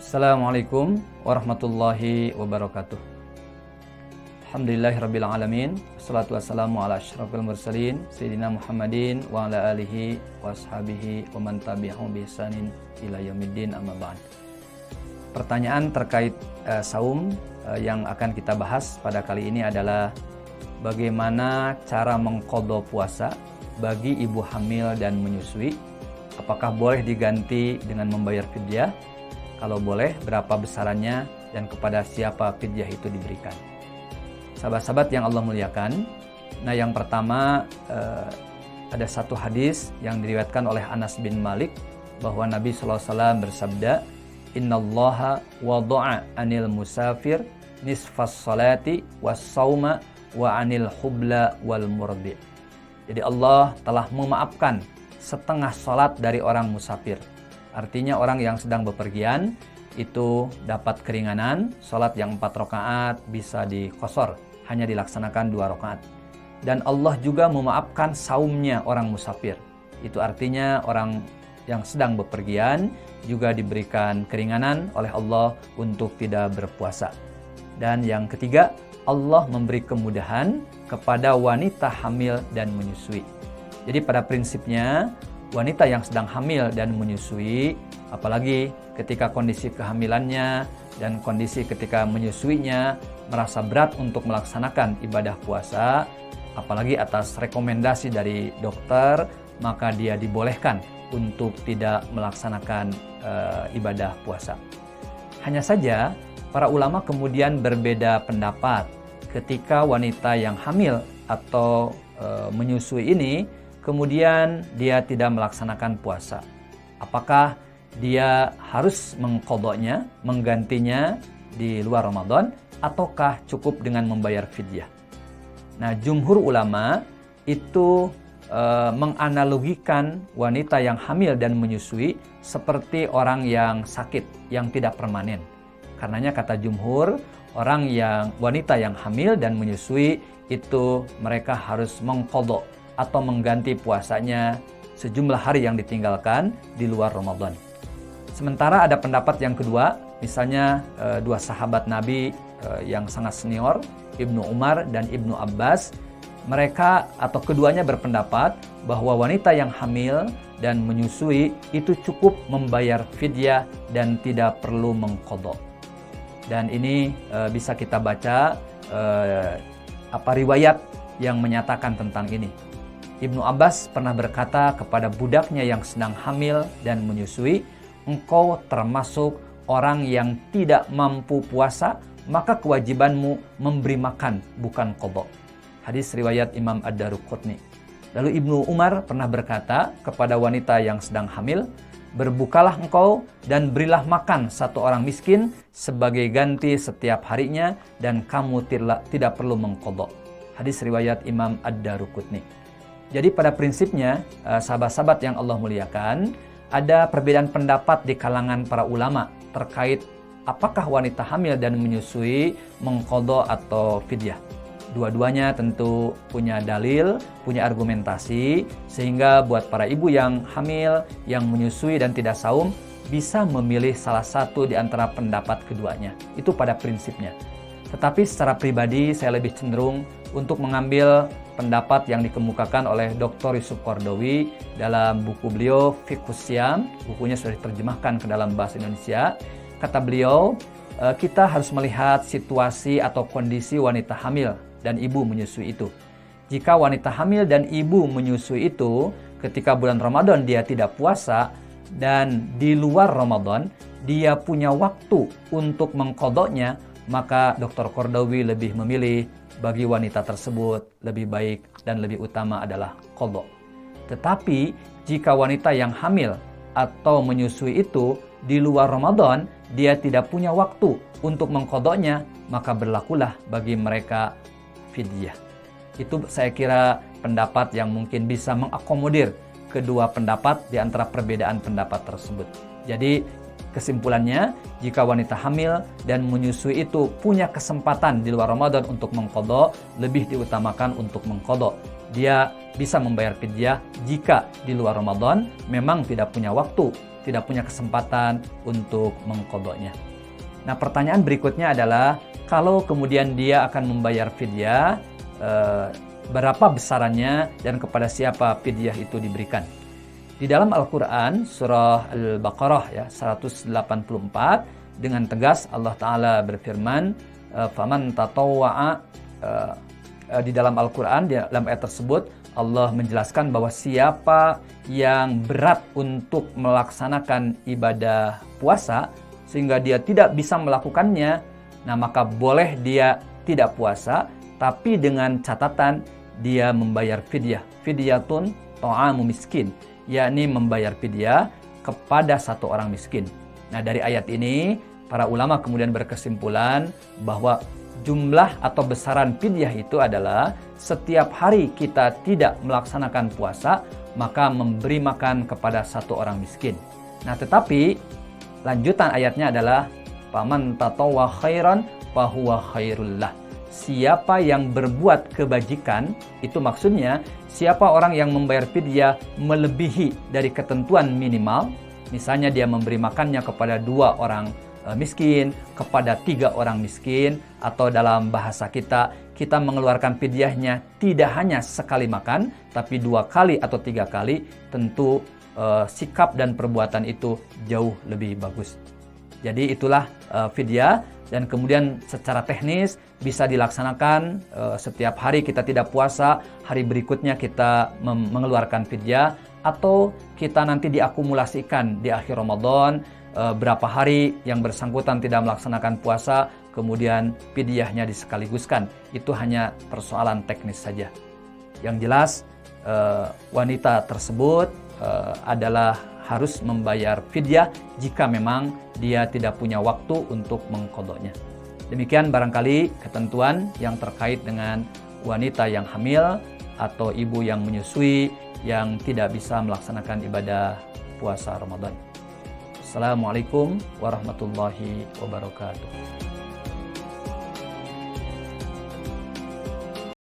Assalamualaikum warahmatullahi wabarakatuh. Alhamdulillahirabbil alamin. Wassalatu wassalamu ala asyrafil mursalin sayyidina Muhammadin wa ala alihi washabihi wa man tabi'ahum bi ihsanin ila yaumiddin, amma ba'd. Pertanyaan terkait saum yang akan kita bahas pada kali ini adalah bagaimana cara mengqadha puasa bagi ibu hamil dan menyusui. Apakah boleh diganti dengan membayar fidyah? Kalau boleh, berapa besarannya dan kepada siapa fidyah itu diberikan? Sahabat-sahabat yang Allah muliakan, nah yang pertama ada satu hadis yang diriwayatkan oleh Anas bin Malik bahwa Nabi SAW bersabda, Innallaha wada'a anil musafir nisfas salati was sauma wa anil hubla wal murdi. Jadi Allah telah memaafkan setengah salat dari orang musafir. Artinya orang yang sedang bepergian itu dapat keringanan, salat yang 4 rakaat bisa diqashar, hanya dilaksanakan 2 rakaat. Dan Allah juga memaafkan saumnya orang musafir. Itu artinya orang yang sedang bepergian juga diberikan keringanan oleh Allah untuk tidak berpuasa. Dan yang ketiga, Allah memberi kemudahan kepada wanita hamil dan menyusui. Jadi pada prinsipnya wanita yang sedang hamil dan menyusui, apalagi ketika kondisi kehamilannya dan kondisi ketika menyusuinya merasa berat untuk melaksanakan ibadah puasa, apalagi atas rekomendasi dari dokter, maka dia dibolehkan untuk tidak melaksanakan ibadah puasa. Hanya saja para ulama kemudian berbeda pendapat ketika wanita yang hamil atau menyusui ini kemudian dia tidak melaksanakan puasa. Apakah dia harus mengqadhanya, menggantinya di luar Ramadan, ataukah cukup dengan membayar fidyah? Nah, jumhur ulama itu menganalogikan wanita yang hamil dan menyusui seperti orang yang sakit, yang tidak permanen. Karenanya kata jumhur, wanita yang hamil dan menyusui itu mereka harus mengqadha atau mengganti puasanya sejumlah hari yang ditinggalkan di luar Ramadan. Sementara ada pendapat yang kedua, misalnya dua sahabat Nabi yang sangat senior, Ibnu Umar dan Ibnu Abbas, mereka atau keduanya berpendapat bahwa wanita yang hamil dan menyusui itu cukup membayar fidyah dan tidak perlu mengqadha. Dan ini bisa kita baca riwayat yang menyatakan tentang ini. Ibnu Abbas pernah berkata kepada budaknya yang sedang hamil dan menyusui, engkau termasuk orang yang tidak mampu puasa, maka kewajibanmu memberi makan, bukan qadha. Hadis riwayat Imam Ad-Daruqutni. Lalu Ibnu Umar pernah berkata kepada wanita yang sedang hamil, berbukalah engkau dan berilah makan satu orang miskin sebagai ganti setiap harinya dan kamu tidak perlu mengqadha. Hadis riwayat Imam Ad-Daruqutni. Jadi pada prinsipnya, sahabat-sahabat yang Allah muliakan, ada perbedaan pendapat di kalangan para ulama terkait apakah wanita hamil dan menyusui mengqadha atau fidyah. Dua-duanya tentu punya dalil, punya argumentasi, sehingga buat para ibu yang hamil, yang menyusui dan tidak saum, bisa memilih salah satu di antara pendapat keduanya. Itu pada prinsipnya. Tetapi secara pribadi saya lebih cenderung untuk mengambil pendapat yang dikemukakan oleh Dr. Yusuf Qaradawi dalam buku beliau Fiqhus Syam. Bukunya sudah diterjemahkan ke dalam bahasa Indonesia. Kata beliau, kita harus melihat situasi atau kondisi wanita hamil dan ibu menyusui itu. Jika wanita hamil dan ibu menyusui itu ketika bulan Ramadan dia tidak puasa dan di luar Ramadan dia punya waktu untuk mengqadhanya, maka Dr. Qaradawi lebih memilih bagi wanita tersebut lebih baik dan lebih utama adalah qadha. Tetapi jika wanita yang hamil atau menyusui itu di luar Ramadan dia tidak punya waktu untuk mengqadhanya, maka berlakulah bagi mereka fidyah. Itu saya kira pendapat yang mungkin bisa mengakomodir kedua pendapat di antara perbedaan pendapat tersebut. Jadi kesimpulannya, jika wanita hamil dan menyusui itu punya kesempatan di luar Ramadan untuk mengqadha, lebih diutamakan untuk mengqadha. Dia bisa membayar fidyah jika di luar Ramadan memang tidak punya waktu tidak punya kesempatan untuk mengqadanya. Nah, pertanyaan berikutnya adalah kalau kemudian dia akan membayar fidyah, berapa besarannya dan kepada siapa fidyah itu diberikan? Di dalam Al-Quran surah Al-Baqarah ya 184 dengan tegas Allah Ta'ala berfirman, faman tatawwa'a, di dalam Al-Quran, di dalam ayat tersebut Allah menjelaskan bahwa siapa yang berat untuk melaksanakan ibadah puasa sehingga dia tidak bisa melakukannya, nah maka boleh dia tidak puasa, tapi dengan catatan dia membayar fidyah. Fidyatun ta'amu miskin, yakni membayar fidyah kepada satu orang miskin. Nah, dari ayat ini para ulama kemudian berkesimpulan bahwa jumlah atau besaran fidyah itu adalah setiap hari kita tidak melaksanakan puasa, maka memberi makan kepada satu orang miskin. Nah, tetapi lanjutan ayatnya adalah faman tatawwa khairan fahuwa khairul lah. Siapa yang berbuat kebajikan, itu maksudnya siapa orang yang membayar fidyah melebihi dari ketentuan minimal, misalnya dia memberi makannya kepada 2 orang miskin, kepada 3 orang miskin, atau dalam bahasa kita mengeluarkan fidyahnya tidak hanya sekali makan, tapi 2 kali atau 3 kali, tentu sikap dan perbuatan itu jauh lebih bagus. Jadi itulah fidyah, dan kemudian secara teknis bisa dilaksanakan setiap hari kita tidak puasa, hari berikutnya kita mengeluarkan fidyah, atau kita nanti diakumulasikan di akhir Ramadan, berapa hari yang bersangkutan tidak melaksanakan puasa, kemudian fidyahnya disekaliguskan. Itu hanya persoalan teknis saja. Yang jelas wanita tersebut adalah harus membayar fidyah jika memang dia tidak punya waktu untuk mengqadanya. Demikian barangkali ketentuan yang terkait dengan wanita yang hamil atau ibu yang menyusui yang tidak bisa melaksanakan ibadah puasa Ramadan. Assalamualaikum warahmatullahi wabarakatuh.